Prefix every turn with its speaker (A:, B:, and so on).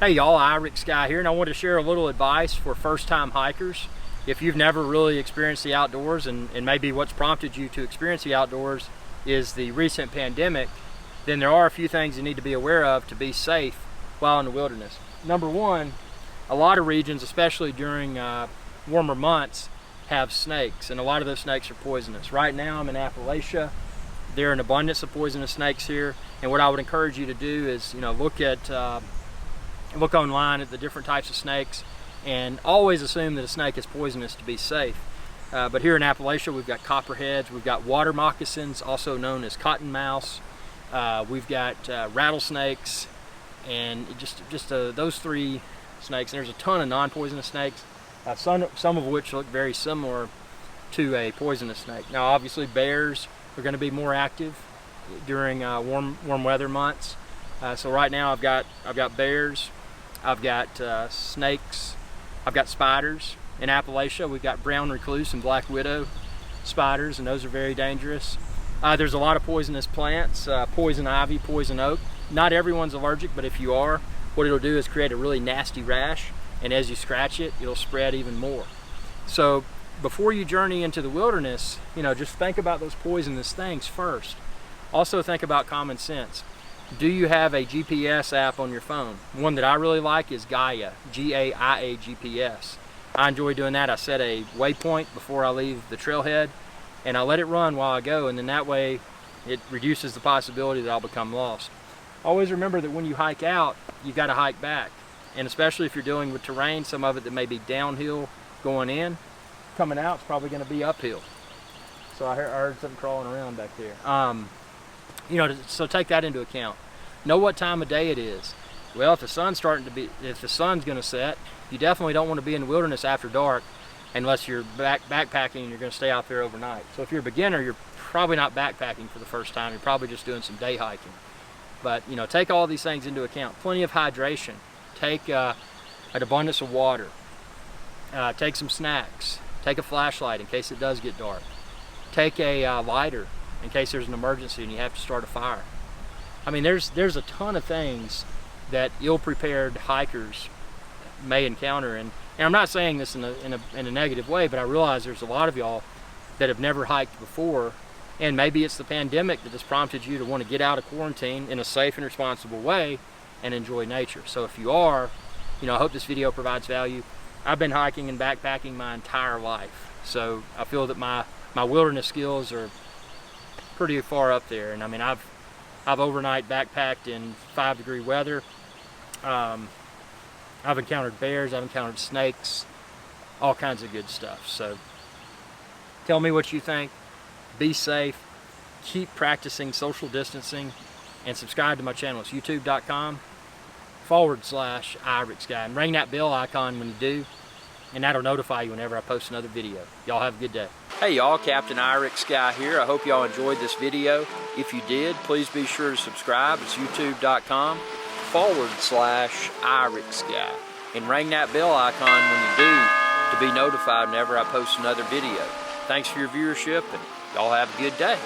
A: Hey y'all, Iric Guy here, and I want to share a little advice for first-time hikers. If you've never really experienced the outdoors, and maybe what's prompted you to experience the outdoors is the recent pandemic, then there are a few things you need to be aware of to be safe while in the wilderness. Number one, a lot of regions, especially during warmer months, have snakes, and a lot of those snakes are poisonous. Right now I'm in Appalachia. There are an abundance of poisonous snakes here, and what I would encourage you to do is, look online at the different types of snakes and always assume that a snake is poisonous to be safe. But here in Appalachia, we've got copperheads, we've got water moccasins, also known as cottonmouths, we've got rattlesnakes, and just those three snakes. And there's a ton of non-poisonous snakes, some of which look very similar to a poisonous snake. Now obviously bears are going to be more active during warm weather months. So right now I've got bears, I've got snakes, I've got spiders. In Appalachia we've got brown recluse and black widow spiders, and those are very dangerous. There's a lot of poisonous plants, poison ivy, poison oak. Not everyone's allergic, but if you are, what it'll do is create a really nasty rash, and as you scratch it, it'll spread even more. So before you journey into the wilderness, just think about those poisonous things first. Also think about common sense. Do you have a GPS app on your phone? One that I really like is Gaia, G-A-I-A GPS. I enjoy doing that. I set a waypoint before I leave the trailhead, and I let it run while I go, and then that way it reduces the possibility that I'll become lost. Always remember that when you hike out, you've got to hike back, and especially if you're dealing with terrain, some of it that may be downhill going in, coming out it's probably going to be uphill. So I heard something crawling around back there. So take that into account. Know what time of day it is. Well, if the sun's going to set, you definitely don't want to be in the wilderness after dark unless you're backpacking and you're going to stay out there overnight. So if you're a beginner, you're probably not backpacking for the first time. You're probably just doing some day hiking. But take all these things into account. Plenty of hydration. Take an abundance of water. Take some snacks. Take a flashlight in case it does get dark. Take a lighter in case there's an emergency and you have to start a fire. I mean, there's a ton of things that ill-prepared hikers may encounter, and I'm not saying this in a negative way, but I realize there's a lot of y'all that have never hiked before, and maybe it's the pandemic that has prompted you to want to get out of quarantine in a safe and responsible way and enjoy nature. So if you are, I hope this video provides value. I've been hiking and backpacking my entire life, so I feel that my wilderness skills are pretty far up there. And I mean, I've overnight backpacked in 5-degree weather. I've encountered bears, I've encountered snakes, all kinds of good stuff. So tell me what you think. Be safe, keep practicing social distancing, and subscribe to my channel. It's youtube.com/Iric Guy, and ring that bell icon when you do, and that'll notify you whenever I post another video. Y'all have a good day. Hey y'all, Captain Iric Guy here. I hope y'all enjoyed this video. If you did, please be sure to subscribe. It's youtube.com/Iric Guy, and ring that bell icon when you do to be notified whenever I post another video. Thanks for your viewership, and y'all have a good day.